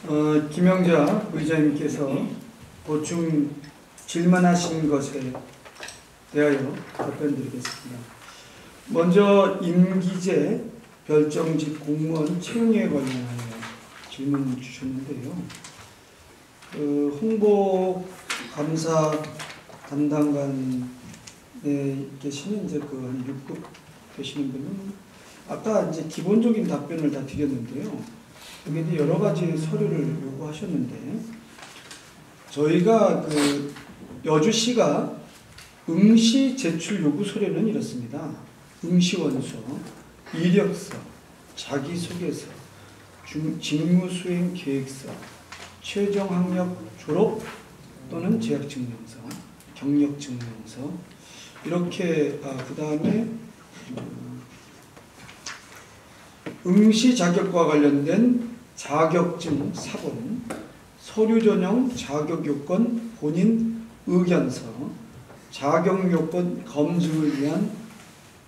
김영자 의장님께서 보충 질문하신 것에 대하여 답변드리겠습니다. 먼저 임기제 별정직 공무원 채용에 관련하여 질문 주셨는데요. 홍보 감사 담당관에 계시는 이제 한 6급 되시는 분은 아까 이제 기본적인 답변을 다 드렸는데요. 여기 이제 여러 가지 서류를 요구하셨는데, 저희가 여주시가 응시 제출 요구 서류는 이렇습니다. 응시원서, 이력서, 자기소개서, 직무수행 계획서, 최종 학력 졸업 또는 재학증명서, 경력증명서, 이렇게 그 다음에 응시 자격과 관련된 자격증 사본, 서류 전형 자격 요건 본인 의견서, 자격 요건 검증을 위한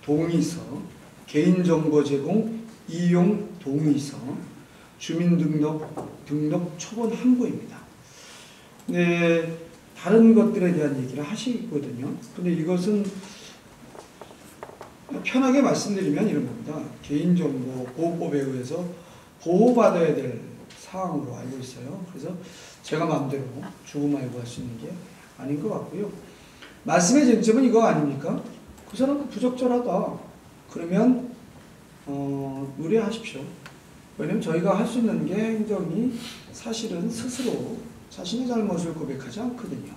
동의서, 개인정보 제공 이용 동의서, 주민등록 초본 항구입니다. 네, 다른 것들에 대한 얘기를 하시거든요. 근데 이것은 편하게 말씀드리면 이런 겁니다. 개인정보 보호법에 의해서 보호받아야 될 사항으로 알고 있어요. 그래서 제가 마음대로 주고 말고 할 수 있는 게 아닌 것 같고요. 말씀의 쟁점은 이거 아닙니까? 그 사람은 부적절하다. 그러면 의뢰하십시오. 왜냐면 저희가 할 수 있는 게 행정이 사실은 스스로 자신의 잘못을 고백하지 않거든요.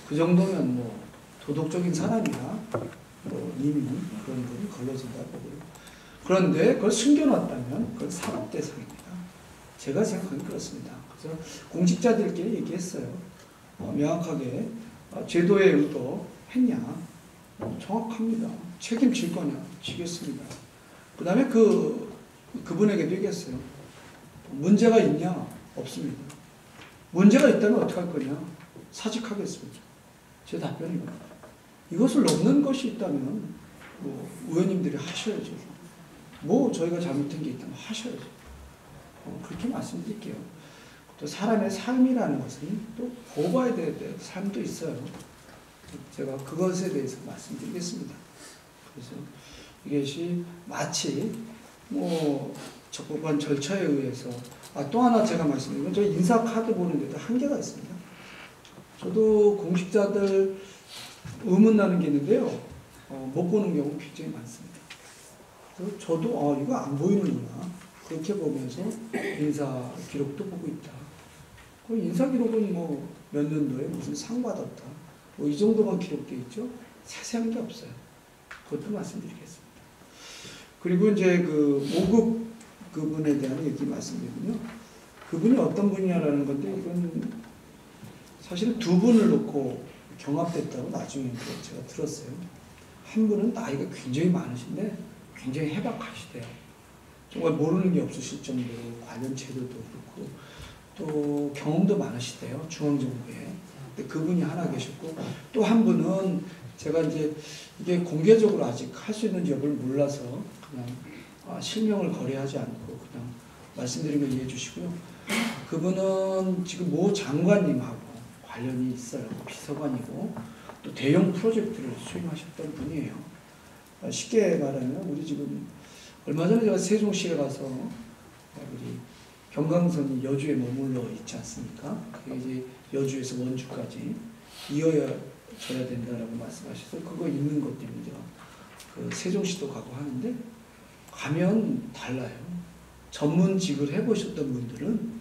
그 정도면 뭐 도덕적인 사람이나 이미 그런 분이 걸러진다고 보고요. 그런데 그걸 숨겨놨다면 그건 사법 대상입니다. 제가 생각하기는 그렇습니다. 그래서 공직자들끼리 얘기했어요. 명확하게 제도의 의도 했냐? 정확합니다. 책임질 거냐? 지겠습니다. 그 다음에 그분에게도 얘기했어요. 문제가 있냐? 없습니다. 문제가 있다면 어떻게 할 거냐? 사직하겠습니다. 제 답변입니다. 이것을 넘는 것이 있다면 의원님들이 하셔야죠. 저희가 잘못한 게 있다면 하셔야죠. 그렇게 말씀드릴게요. 또 사람의 삶이라는 것은 또 보호해야 될 삶도 있어요. 제가 그것에 대해서 말씀드리겠습니다. 그래서 이것이 마치 적법한 절차에 의해서 또 하나 제가 말씀드린 건, 저 인사 카드 보는데도 한계가 있습니다. 저도 공직자들 의문나는 게 있는데요. 못 보는 경우 굉장히 많습니다. 그래서 저도 이거 안 보이는구나. 그렇게 보면서 인사 기록도 보고 있다. 그 인사 기록은 몇 년도에 무슨 상 받았다. 이 정도만 기록되어 있죠. 자세한 게 없어요. 그것도 말씀드리겠습니다. 그리고 이제 5급 그분에 대한 얘기 말씀드리면요. 그분이 어떤 분이냐라는 건데, 이건 사실은 두 분을 놓고 경합됐다고 나중에 제가 들었어요. 한 분은 나이가 굉장히 많으신데 굉장히 해박하시대요. 정말 모르는 게 없으실 정도로 관련 제도도 그렇고 또 경험도 많으시대요. 중앙정부에. 근데 그분이 하나 계셨고, 또 한 분은 제가 이제 이게 공개적으로 아직 할 수 있는지 여부를 몰라서 그냥 실명을 거래하지 않고 그냥 말씀드리면 이해해 주시고요. 그분은 지금 모 장관님하고 관련이 있어요. 비서관이고 또 대형 프로젝트를 수행하셨던 분이에요. 쉽게 말하면 우리 지금 얼마 전에 제가 세종시에 가서 우리 경강선이 여주에 머물러 있지 않습니까? 그게 이제 여주에서 원주까지 이어져야 된다라고 말씀하셔서 그거 있는 것 때문에 세종시도 가고 하는데, 가면 달라요. 전문직을 해보셨던 분들은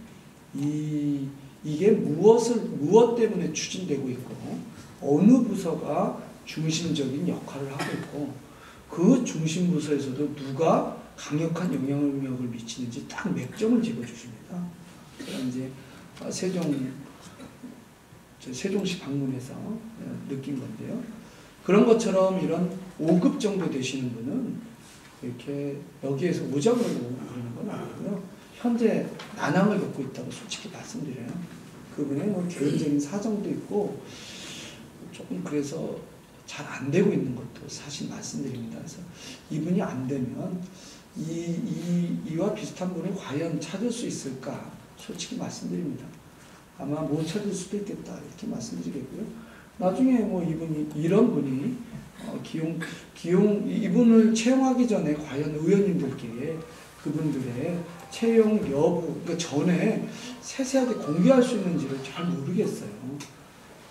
이게 무엇 때문에 추진되고 있고 어느 부서가 중심적인 역할을 하고 있고 그 중심 부서에서도 누가 강력한 영향력을 미치는지 딱 맥점을 집어주십니다. 제가 이제 세종시 방문해서 느낀 건데요. 그런 것처럼 이런 5급 정도 되시는 분은 이렇게 여기에서 오작을 그러는 건 아니고요. 현재 난항을 겪고 있다고 솔직히 말씀드려요. 그분의 개인적인 사정도 있고 조금 그래서 잘 안 되고 있는 것도 사실 말씀드립니다. 그래서 이분이 안 되면 이와 비슷한 분을 과연 찾을 수 있을까? 솔직히 말씀드립니다. 아마 못 찾을 수도 있겠다 이렇게 말씀드리겠고요. 나중에 뭐 이런 분이 이분을 채용하기 전에 과연 의원님들께 그분들의 채용 여부, 그러니까 전에 세세하게 공개할 수 있는지를 잘 모르겠어요.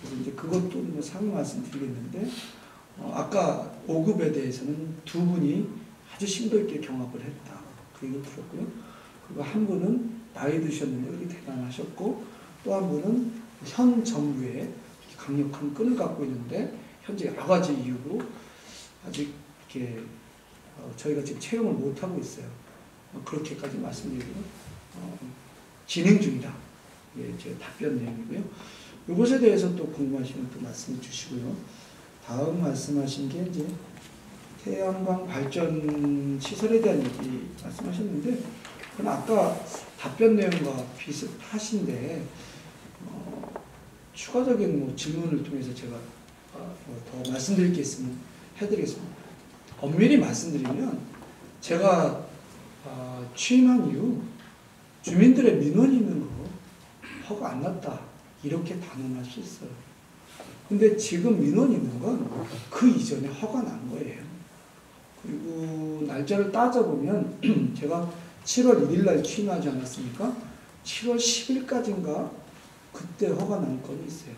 그래서 이제 그것도 뭐 상위 말씀드리겠는데, 아까 5급에 대해서는 두 분이 아주 심도 있게 경합을 했다. 그 얘기를 들었고요. 그리고 한 분은 나이 드셨는데 그렇게 대단하셨고, 또 한 분은 현 정부에 강력한 끈을 갖고 있는데, 현재 여러 가지 이유로 아직 이렇게 저희가 지금 채용을 못하고 있어요. 그렇게까지 말씀드리고 진행 중이다. 예, 제 답변 내용이고요. 이것에 대해서 또 궁금하시면 또 말씀해 주시고요. 다음 말씀하신 게 이제 태양광 발전 시설에 대한 얘기 말씀하셨는데, 그건 아까 답변 내용과 비슷하신데 추가적인 뭐 질문을 통해서 제가 더 말씀드릴 게 있으면 해드리겠습니다. 엄밀히 말씀드리면 제가 취임한 이후 주민들의 민원이 있는 거 허가 안 났다 이렇게 단언할 수 있어요. 근데 지금 민원이 있는 건 그 이전에 허가 난 거예요. 그리고 날짜를 따져보면 제가 7월 1일 날 취임하지 않았습니까? 7월 10일까지인가 그때 허가 난 건이 있어요.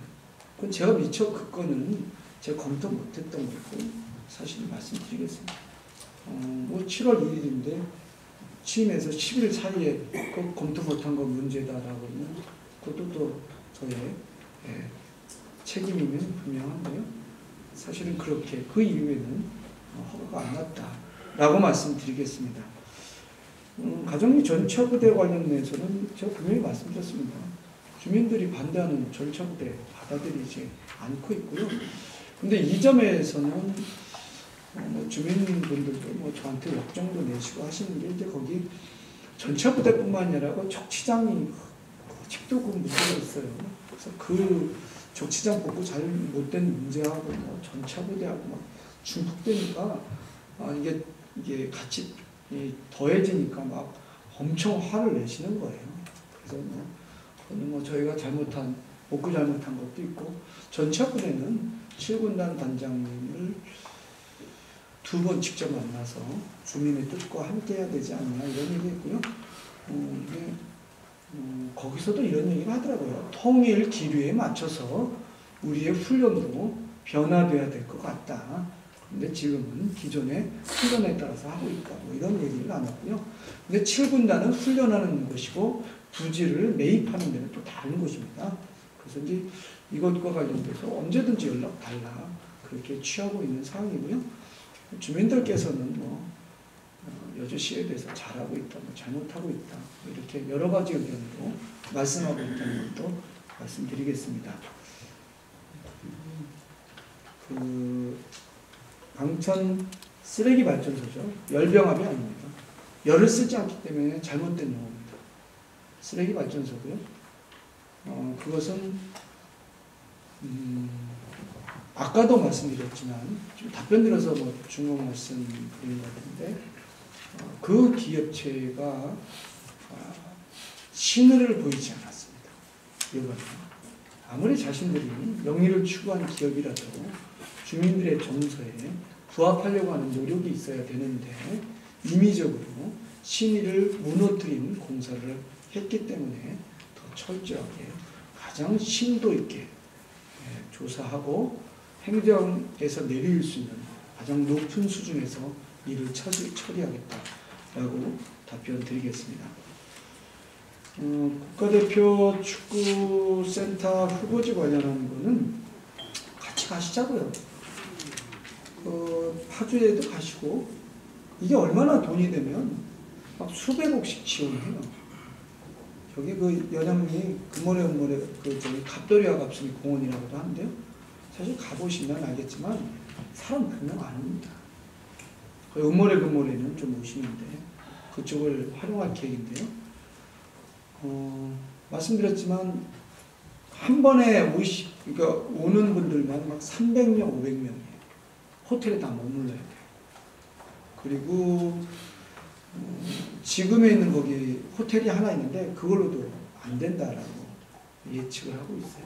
그건 제가 미처 그 건은 제가 검토 못했던 거고 사실 말씀드리겠습니다. 뭐 7월 1일인데 취임해서 10일 사이에 그 검토 못한 거 문제다라고 하면 그것도 또 저의 책임이면 분명한데요. 사실은 그렇게 그 이후에는 허가가 안 났다라고 말씀드리겠습니다. 가정리 전처부대 관련해서는 제가 분명히 말씀드렸습니다. 주민들이 반대하는 전처부대 받아들이지 않고 있고요. 근데 이 점에서는 주민분들도 뭐 저한테 역정도 내시고 하시는 게 이제 거기 전처부대뿐만 아니라 적치장이 아직도 그 문제가 있어요. 그래서 그 적치장 복구 잘 못된 문제하고 뭐 전처부대하고 막 중복되니까 이게 같이 더해지니까 막 엄청 화를 내시는 거예요. 그래서 그거는 뭐 저희가 복구 잘못한 것도 있고, 전처부대는 7군단 단장님을 2번 직접 만나서 주민의 뜻과 함께 해야 되지 않나 이런 얘기했고요. 거기서도 이런 얘기를 하더라고요. 통일 기류에 맞춰서 우리의 훈련도 변화돼야 될 것 같다. 근데 지금은 기존의 훈련에 따라서 하고 있다. 뭐 이런 얘기를 나눴고요. 근데 7군단은 훈련하는 것이고 부지를 매입하는 데는 또 다른 것입니다. 그래서 이제 이것과 관련돼서 언제든지 연락 달라 그렇게 취하고 있는 상황이고요. 주민들께서는 뭐 여주시에 대해서 잘하고 있다, 뭐 잘못하고 있다, 뭐 이렇게 여러 가지 의견으로 말씀하고 있다는 것도 말씀드리겠습니다. 방천 쓰레기 발전소죠. 열병합이 아닙니다. 열을 쓰지 않기 때문에 잘못된 용어입니다. 쓰레기 발전소고요. 그것은 아까도 말씀드렸지만 좀 답변 드려서 뭐 중복 말씀 드린 것 같은데, 그 기업체가 신의를 보이지 않았습니다. 이번에 아무리 자신들이 명의를 추구한 기업이라도 주민들의 정서에 부합하려고 하는 노력이 있어야 되는데 임의적으로 신의를 무너뜨리는 공사를 했기 때문에 더 철저하게 가장 심도 있게 조사하고 행정에서 내릴 수 있는 가장 높은 수준에서 일을 처리하겠다라고 답변 드리겠습니다. 국가대표 축구센터 후보지 관련한 거는 같이 가시자고요. 파주에도 가시고, 이게 얼마나 돈이 되면 막 수백억씩 지원해요. 여기 그 연양리 금모래 갑돌이와 갑순이 공원이라고도 하는데요. 사실 가보시면 알겠지만 사람 몇 명 안 옵니다. 금모래는 좀 오시는데 그쪽을 활용할 계획인데요. 말씀드렸지만 한 번에 그러니까 오는 분들만 막 300명, 500명이에요. 호텔에 다 머물러야 돼요. 그리고 지금에 있는 거기 호텔이 하나 있는데 그걸로도 안 된다라고 예측을 하고 있어요.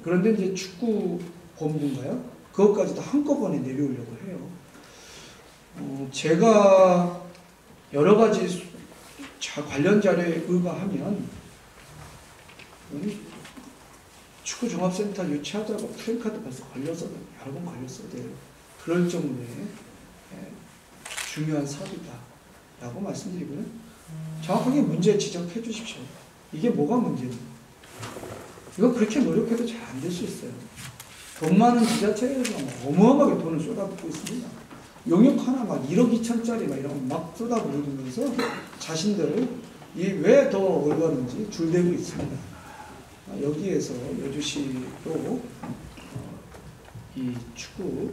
그런데 이제 축구 본부인가요? 그것까지도 한꺼번에 내려오려고 해요. 제가 여러 가지 관련 자료에 의거하면 축구 종합센터 유치하자고 프랭카드 벌써 걸려서 여러 번 걸렸어야 돼요. 그럴 정도의 중요한 사업이다라고 말씀드리고요. 정확하게 문제 지적해 주십시오. 이게 뭐가 문제인지. 이거 그렇게 노력해도 잘 안 될 수 있어요. 돈 많은 지자체에서 어마어마하게 돈을 쏟아붓고 있습니다. 용역 하나 막 1억 2천짜리 막 이런 막 쏟아부으면서 자신들 왜 더 올바른지 줄대고 있습니다. 여기에서 여주시도 이 축구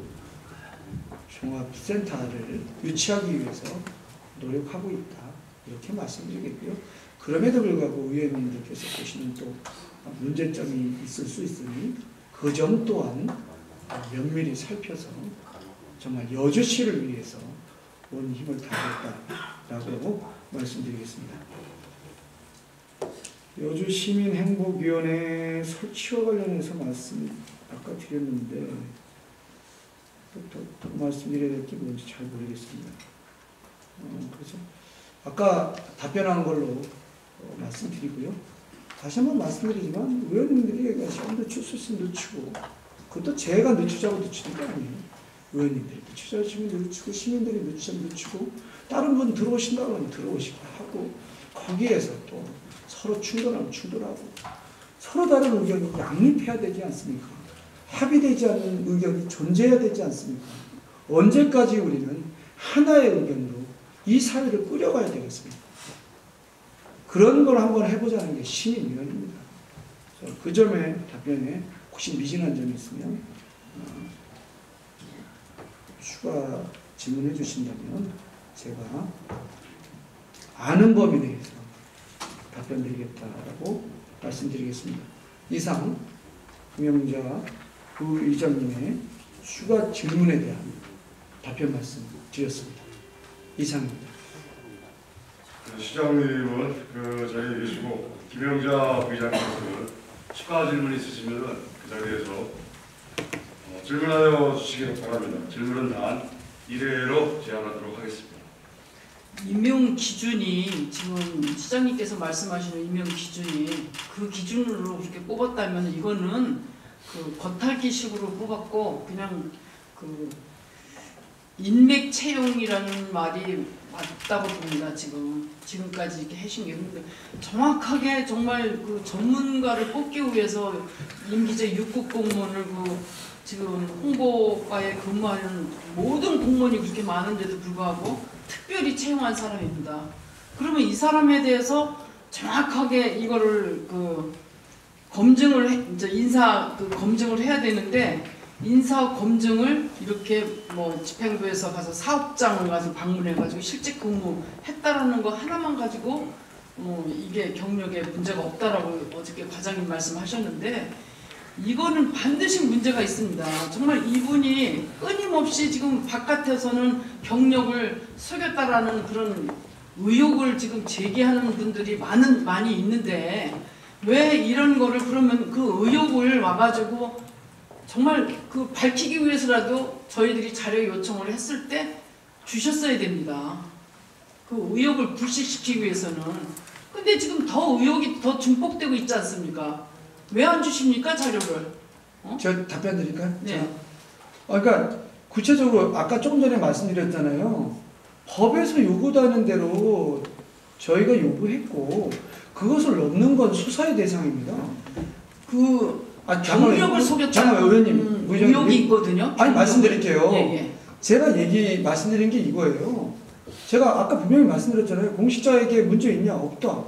종합센터를 유치하기 위해서 노력하고 있다. 이렇게 말씀드리겠고요. 그럼에도 불구하고 의원님들께서 보시는 또 문제점이 있을 수 있으니 그 점 또한 면밀히 살펴서 정말 여주시를 위해서 온 힘을 다하겠다라고 말씀드리겠습니다. 여주시민행복위원회 설치와 관련해서 말씀 아까 드렸는데 또 말씀드려야 될 게 뭔지 잘 모르겠습니다. 그래서 아까 답변한 걸로 말씀드리고요. 다시 한번 말씀드리지만 의원님들이 시험 늦출 수 있으면 늦추고 그것도 제가 늦추자고 늦추는 게 아니에요. 의원님들이 늦추자고 늦추고 시민들이 늦추자고 늦추고 다른 분 들어오신다고 하면 들어오시고 하고 거기에서 또 서로 충돌하면 충돌하고 서로 다른 의견이 양립해야 되지 않습니까? 합의되지 않는 의견이 존재해야 되지 않습니까? 언제까지 우리는 하나의 의견으로 이 사회를 꾸려가야 되겠습니까? 그런 걸 한번 해보자는 게 시민위원회입니다. 그 점에 답변에 혹시 미진한 점이 있으면 추가 질문해 주신다면 제가 아는 범위 내에서 답변드리겠다라고 말씀드리겠습니다. 이상 김영자 부의장님의 추가 질문에 대한 답변 말씀 드렸습니다. 이상입니다. 시장님은 자리에 계시고 김영자 부의장님께서는 추가 질문 있으시면 그 자리에서 질문하여 주시기를 바랍니다. 질문은 단 1회로 제한하도록 하겠습니다. 임용 기준이 지금 시장님께서 말씀하시는 임용 기준이 그 기준으로 그렇게 뽑았다면 이거는 그 겉핥기식으로 뽑았고 그냥 그 인맥 채용이라는 말이 맞다고 봅니다. 지금까지 이렇게 하신 게 정확하게 정말 그 전문가를 뽑기 위해서 임기제 6급 공무원을 지금 홍보과에 근무하는 모든 공무원이 그렇게 많은데도 불구하고 특별히 채용한 사람입니다. 그러면 이 사람에 대해서 정확하게 이거를 검증을 이제 인사 검증을 해야 되는데 인사 검증을 이렇게 집행부에서 가서 사업장을 가서 방문해가지고 실직 근무했다라는 거 하나만 가지고 이게 경력에 문제가 없다라고 어저께 과장님 말씀하셨는데 이거는 반드시 문제가 있습니다. 정말 이분이 끊임없이 지금 바깥에서는 경력을 속였다라는 그런 의혹을 지금 제기하는 분들이 많이 있는데 왜 이런 거를 그러면 그 의혹을 와가지고 정말 밝히기 위해서라도 저희들이 자료 요청을 했을 때 주셨어야 됩니다. 그 의혹을 불식시키기 위해서는. 근데 지금 더 의혹이 더 증폭되고 있지 않습니까? 왜 안 주십니까 자료를? 제가 답변 드릴까요? 네. 그러니까 구체적으로 아까 조금 전에 말씀드렸잖아요. 법에서 요구하는 대로 저희가 요구했고 그것을 넘는 건 수사의 대상입니다. 경력을 속였다는 의혹이 있거든요. 아니 말씀드릴게요. 예. 제가 말씀드린 게 이거예요. 제가 아까 분명히 말씀드렸잖아요. 공직자에게 문제 있냐? 없다.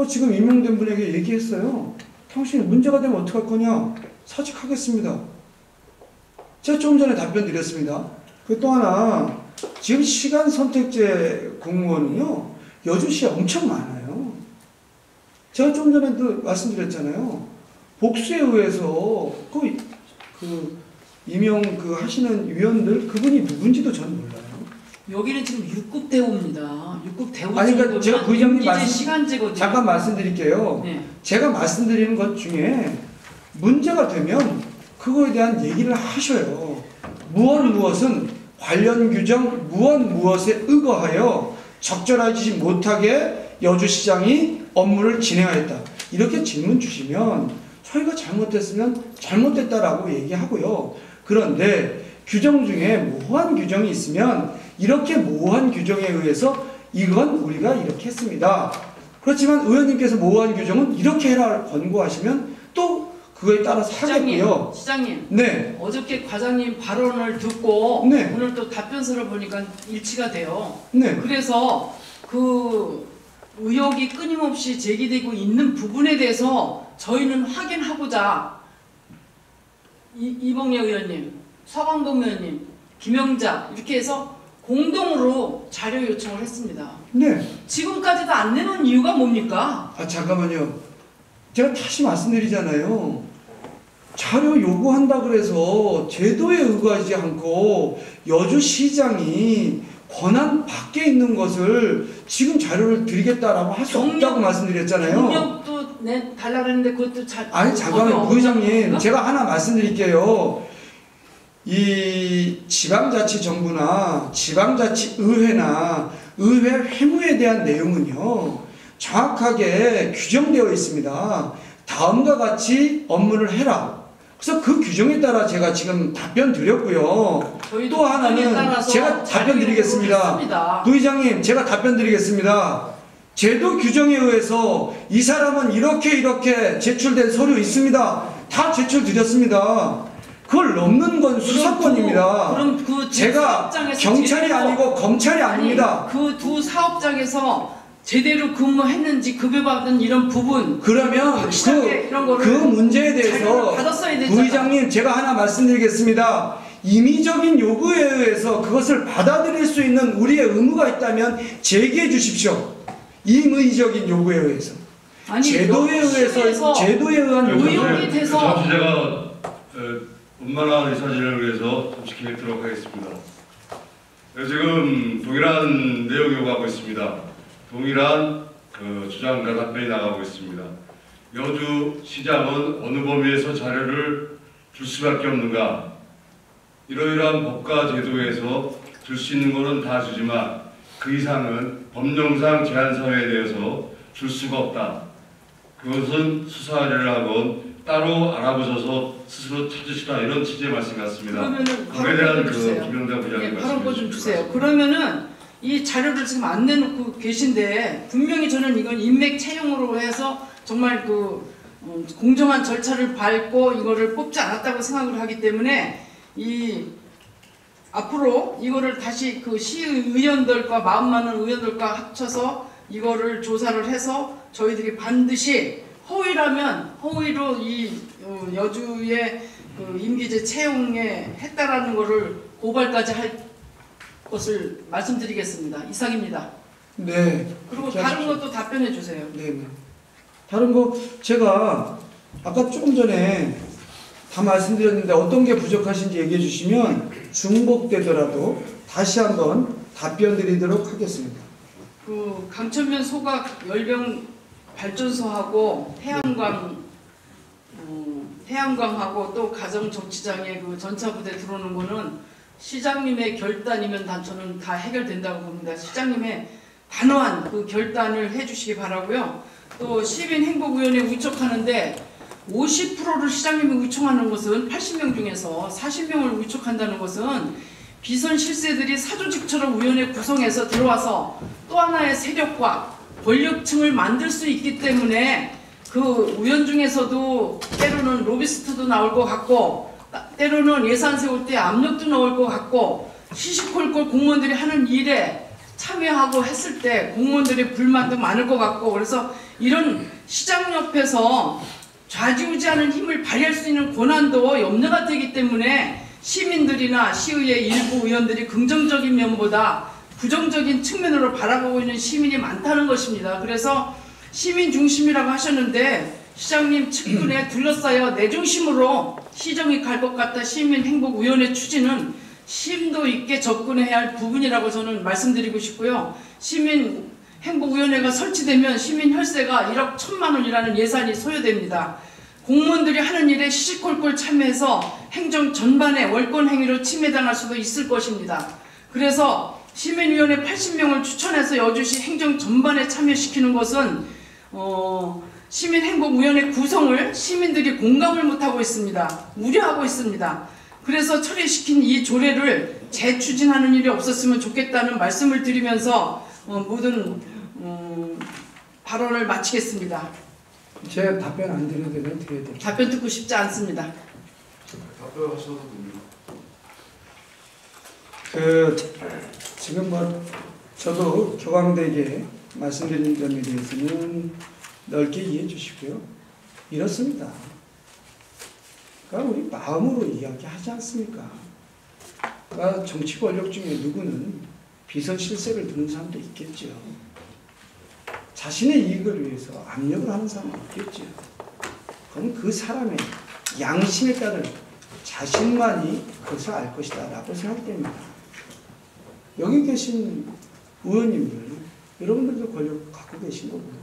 지금 임명된 분에게 얘기했어요. 당신이 문제가 되면 어떡할 거냐? 사직하겠습니다. 제가 조금 전에 답변 드렸습니다. 또 하나, 지금 시간 선택제 공무원은요, 여주시에 엄청 많아요. 제가 좀 전에도 말씀드렸잖아요. 복수에 의해서 임용 하시는 위원들, 그분이 누군지도 저는 몰라요. 여기는 지금 6급 대우입니다. 6급 대우 아니, 그러니까 제가 부의장님 임기제 말씀- 시간제거든요. 잠깐 말씀드릴게요. 네. 제가 말씀드리는 것 중에 문제가 되면 그거에 대한 얘기를 하셔요. 무엇은 관련 규정 무엇에 의거하여 적절하지 못하게 여주시장이 업무를 진행하였다. 이렇게 질문 주시면 저희가 잘못했으면 잘못됐다라고 얘기하고요. 그런데 규정 중에 모호한 규정이 있으면 이렇게 모호한 규정에 의해서 이건 우리가 이렇게 했습니다. 그렇지만 의원님께서 모호한 규정은 이렇게 해라 권고하시면 또 그거에 따라서 하겠고요. 시장님, 네. 어저께 과장님 발언을 듣고 네. 오늘 또 답변서를 보니까 일치가 돼요. 네. 그래서 그 의혹이 끊임없이 제기되고 있는 부분에 대해서 저희는 확인하고자 이봉래 의원님, 서광범 의원님, 김영자 이렇게 해서 공동으로 자료 요청을 했습니다. 네. 지금까지도 안 내놓은 이유가 뭡니까? 아, 잠깐만요. 제가 다시 말씀드리잖아요. 자료 요구한다 그래서 제도에 의거하지 않고 여주시장이 권한 밖에 있는 것을 지금 자료를 드리겠다라고 할 수 없다고 말씀드렸잖아요. 경력도 달라 그랬는데 그것도 잘 아니, 잠깐만요. 부의장님, 제가 하나 말씀드릴게요. 이 지방자치정부나 지방자치의회나 의회 회무에 대한 내용은요, 정확하게 규정되어 있습니다. 다음과 같이 업무를 해라. 그래서 그 규정에 따라 제가 지금 답변 드렸고요. 또 하나는 제가 답변 드리겠습니다. 부의장님, 제가 답변 드리겠습니다. 제도 규정에 의해서 이 사람은 이렇게 제출된 서류 있습니다. 다 제출 드렸습니다. 그걸 넘는 건 수사권입니다. 그럼 그 제가 경찰이 아니고 검찰이 아닙니다. 그 두 사업장에서 제대로 근무했는지 급여받은 이런 부분 그러면 확실하게 이런 거를 그 문제에 자료를 대해서 받았어야 되잖아. 부의장님, 제가 하나 말씀드리겠습니다. 임의적인 요구에 의해서 그것을 받아들일 수 있는 우리의 의무가 있다면 제기해 주십시오. 임의적인 요구에 의해서. 아니, 제도에 의해서, 제도에 의한 요구. 의혹이 돼서 잠시 제가 원만한 의사진행을 위해서 잠시 기획하도록 하겠습니다. 지금 동일한 내용 요구하고 있습니다. 동일한 주장과 답변이 나가고 있습니다. 여주시장은 어느 범위에서 자료를 줄 수밖에 없는가? 이러이러한 법과 제도에서 줄 수 있는 것은 다 주지만 그 이상은 법령상 제한사회에 대해서 줄 수가 없다. 그것은 수사를 하건 따로 알아보셔서 스스로 찾으시라, 이런 취지의 말씀 같습니다. 그러면은 그에 대한 발언권 주세요. 김영자 부장님 발언권 좀 주세요. 그러면은 이 자료를 지금 안 내놓고 계신데 분명히 저는 이건 인맥 채용으로 해서 정말 공정한 절차를 밟고 이거를 뽑지 않았다고 생각을 하기 때문에 앞으로 이거를 다시 그 시의원들과 마음 많은 의원들과 합쳐서 이거를 조사를 해서 저희들이 반드시 허위로 이 여주의 임기제 채용에 했다라는 거를 고발까지 할 것을 말씀드리겠습니다. 이상입니다. 네. 그리고 다른 것도 답변해 주세요. 네. 다른 거 제가 아까 조금 전에 다 말씀드렸는데 어떤 게 부족하신지 얘기해 주시면 중복되더라도 다시 한번 답변 드리도록 하겠습니다. 강천면 소각 열병 발전소하고 태양광하고 또 가정정치장에 전차부대 들어오는 거는 시장님의 결단이면 저는 다 해결된다고 봅니다. 시장님의 단호한 그 결단을 해주시기 바라고요. 또 시민행복위원회 위촉하는데 50%를 시장님이 위촉하는 것은 80명 중에서 40명을 위촉한다는 것은 비선 실세들이 사조직처럼 위원회 구성해서 들어와서 또 하나의 세력과 권력층을 만들 수 있기 때문에 그 위원 중에서도 때로는 로비스트도 나올 것 같고 때로는 예산 세울 때 압력도 나올 것 같고 시시콜콜 공무원들이 하는 일에 참여하고 했을 때 공무원들의 불만도 많을 것 같고 그래서 이런 시장 옆에서 좌지우지하는 힘을 발휘할 수 있는 권한도 염려가 되기 때문에 시민들이나 시의회 일부 의원들이 긍정적인 면보다 부정적인 측면으로 바라보고 있는 시민이 많다는 것입니다. 그래서 시민 중심이라고 하셨는데 시장님 측근에 둘러싸여 내 중심으로 시정이 갈 것 같다 시민행복위원회 추진은 심도 있게 접근해야 할 부분이라고 저는 말씀드리고 싶고요. 시민 행복위원회가 설치되면 시민 혈세가 1억 1천만 원이라는 예산이 소요됩니다. 공무원들이 하는 일에 시시콜콜 참여해서 행정 전반에 월권 행위로 침해당할 수도 있을 것입니다. 그래서 시민위원회 80명을 추천해서 여주시 행정 전반에 참여시키는 것은 시민행복위원회 구성을 시민들이 공감을 못하고 있습니다. 우려하고 있습니다. 그래서 처리시킨 이 조례를 재추진하는 일이 없었으면 좋겠다는 말씀을 드리면서 모든 발언을 마치겠습니다. 제 답변 안 드려도 되면 드려야 돼요. 답변 듣고 싶지 않습니다. 답변하셔도 됩니다. 지금 저도 교광되게 말씀드린 점에 대해서는 넓게 이해해 주시고요. 이렇습니다. 그러니까 우리 마음으로 이야기하지 않습니까? 그러니까 정치 권력 중에 누구는 비선 실세를 두는 사람도 있겠죠. 자신의 이익을 위해서 압력을 하는 사람은 없겠죠. 그럼 그 사람의 양심에 따른 자신만이 그것을 알 것이다 라고 생각됩니다. 여기 계신 의원님들, 여러분들도 권력 갖고 계신 거고요.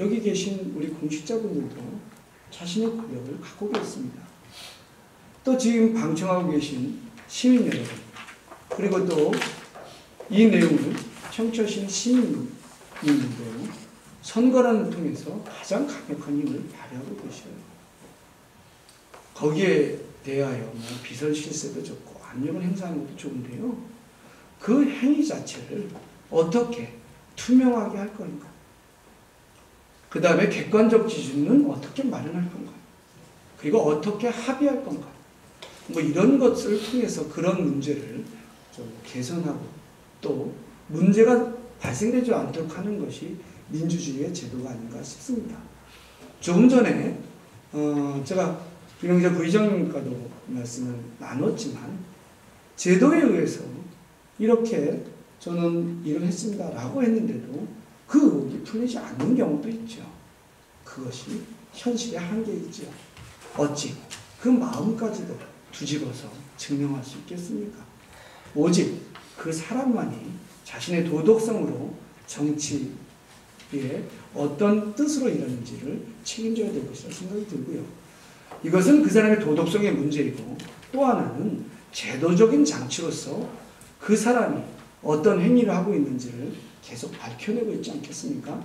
여기 계신 우리 공직자분들도 자신의 권력을 갖고 계십니다. 또 지금 방청하고 계신 시민 여러분, 그리고 또 이 내용을 청취하신 시민님들도 선거라는 통해서 가장 강력한 힘을 발휘하고 계셔요. 거기에 대하여 비선 실세도 좋고 압력을 행사하는 것도 좋은데요. 그 행위 자체를 어떻게 투명하게 할 건가? 그 다음에 객관적 기준은 어떻게 마련할 건가? 그리고 어떻게 합의할 건가? 이런 것을 통해서 그런 문제를 좀 개선하고 또 문제가 발생되지 않도록 하는 것이 민주주의의 제도가 아닌가 싶습니다. 조금 전에 제가 김영재 부의장님과도 말씀을 나눴지만 제도에 의해서 이렇게 저는 일을 했습니다 라고 했는데도 그 의혹이 풀리지 않는 경우도 있죠. 그것이 현실의 한계이죠. 어찌 그 마음까지도 뒤집어서 증명할 수 있겠습니까? 오직 그 사람만이 자신의 도덕성으로 정치에 어떤 뜻으로 일하는지를 책임져야 될 것이라 생각이 들고요. 이것은 그 사람의 도덕성의 문제이고 또 하나는 제도적인 장치로서 그 사람이 어떤 행위를 하고 있는지를 계속 밝혀내고 있지 않겠습니까?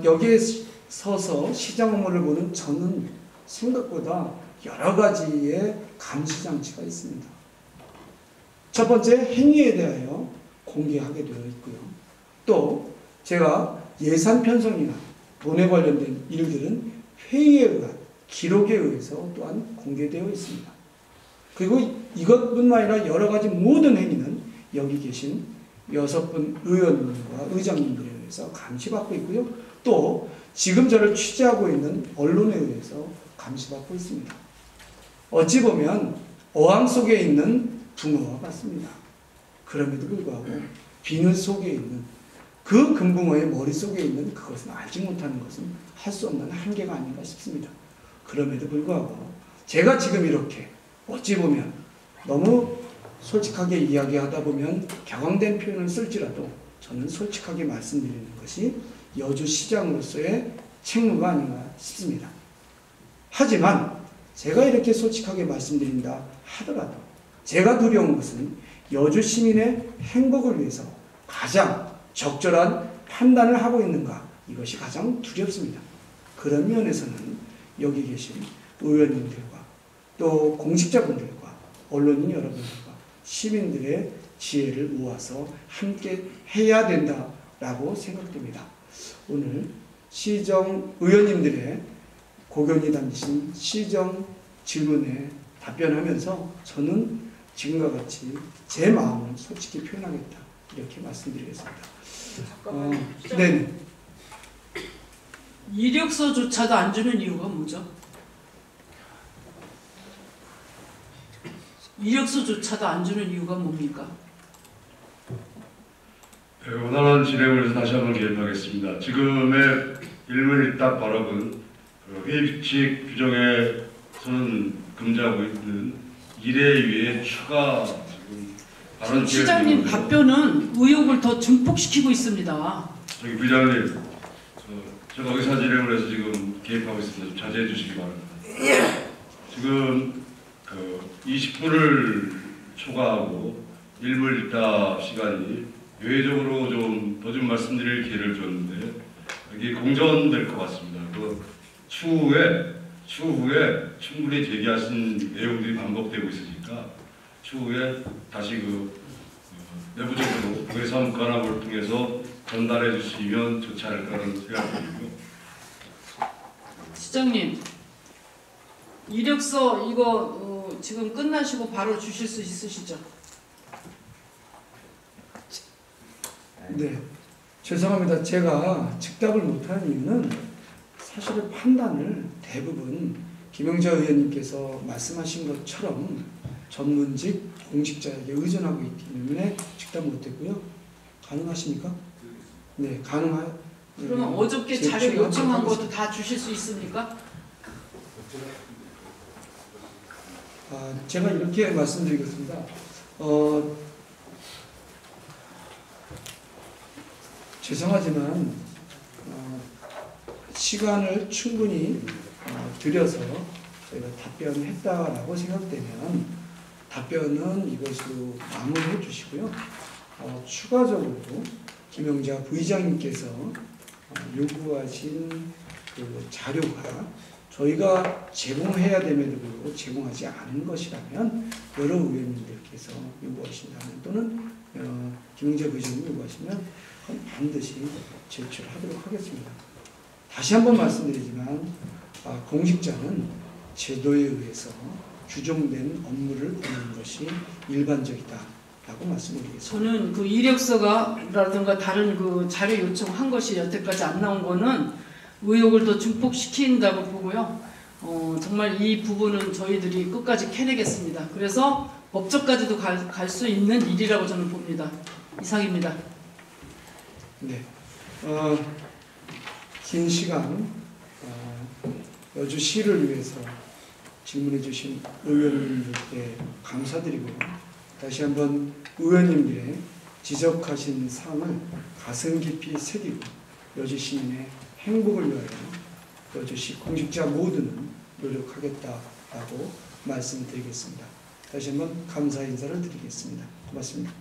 여기에 서서 시장 업무를 보는 저는 생각보다 여러 가지의 감시 장치가 있습니다. 첫 번째, 행위에 대하여 공개하게 되어 있고요. 또 제가 예산 편성이나 돈에 관련된 일들은 회의에 의한 기록에 의해서 또한 공개되어 있습니다. 그리고 이것뿐만 아니라 여러 가지 모든 행위는 여기 계신 6분 의원님과 의장님들에 의해서 감시받고 있고요. 또 지금 저를 취재하고 있는 언론에 의해서 감시받고 있습니다. 어찌 보면 어항 속에 있는 붕어와 같습니다. 그럼에도 불구하고 비늘 속에 있는 그 금붕어의 머릿속에 있는 그것은 알지 못하는 것은 할 수 없는 한계가 아닌가 싶습니다. 그럼에도 불구하고 제가 지금 이렇게 어찌 보면 너무 솔직하게 이야기하다 보면 격앙된 표현을 쓸지라도 저는 솔직하게 말씀드리는 것이 여주시장으로서의 책무가 아닌가 싶습니다. 하지만 제가 이렇게 솔직하게 말씀드린다 하더라도 제가 두려운 것은 여주 시민의 행복을 위해서 가장 적절한 판단을 하고 있는가, 이것이 가장 두렵습니다. 그런 면에서는 여기 계신 의원님들과 또 공직자분들과 언론인 여러분들과 시민들의 지혜를 모아서 함께 해야 된다라고 생각됩니다. 오늘 시정 의원님들의 고견이 담긴 시정 질문에 답변하면서 저는 지금과 같이 제 마음을 솔직히 표현하겠다, 이렇게 말씀드리겠습니다. 네. 이력서조차도 안 주는 이유가 뭐죠? 이력서조차도 안 주는 이유가 뭡니까? 네, 원활한 진행을 위해서 다시 한번 개입하겠습니다. 지금의 일문일답 발언은 회의 규칙 규정에서는 금지하고 있는 일에 의해 추가 지금 발언 시장님 기회를 답변은 의혹을 더 증폭시키고 있습니다. 저기 부장님, 제가 의사 진행을 해서 지금 개입하고 있습니다. 좀 자제해 주시기 바랍니다. 지금 20분을 초과하고 일물일답 시간이 예외적으로 좀 더 좀 말씀드릴 기회를 줬는데 이게 공전될 것 같습니다. 추후에 충분히 제기하신 내용들이 반복되고 있으니까 추후에 다시 내부적으로 외사무관함을 통해서 전달해 주시면 좋지 않을까라는 생각이 들고요. 시장님, 이력서 이거 지금 끝나시고 바로 주실 수 있으시죠? 네, 죄송합니다. 제가 즉답을 못하는 이유는 사실은 판단을 대부분 김영자 의원님께서 말씀하신 것처럼 전문직 공직자에게 의존하고 있기 때문에 즉답 못했고요. 가능하십니까? 네, 그러면 어저께 자료 요청한 것도 다 주실 수 있습니까? 제가 이렇게 말씀드리겠습니다. 죄송하지만 시간을 충분히 들여서 저희가 답변했다라고 생각되면 답변은 이것으로 마무리해 주시고요. 추가적으로 김영자 부의장님께서 요구하신 그 자료가 저희가 제공해야 됨에도 불구하고 제공하지 않은 것이라면 여러 의원님들께서 요구하신다면 또는 김영자 부의장님 요구하시면 반드시 제출하도록 하겠습니다. 다시 한번 말씀드리지만 공직자는 제도에 의해서 규정된 업무를 보는 것이 일반적이다라고 말씀드리겠습니다. 저는 그 이력서가라든가 다른 그 자료 요청한 것이 여태까지 안 나온 거는 의혹을 더 증폭시킨다고 보고요. 정말 이 부분은 저희들이 끝까지 캐내겠습니다. 그래서 법적까지도 갈 수 있는 일이라고 저는 봅니다. 이상입니다. 네, 긴 시간 여주시를 위해서 질문해 주신 의원님들께 감사드리고 다시 한번 의원님들의 지적하신 사항을 가슴 깊이 새기고 여주 시민의 행복을 위하여 여주시 공직자 모두는 노력하겠다라고 말씀드리겠습니다. 다시 한번 감사 인사를 드리겠습니다. 고맙습니다.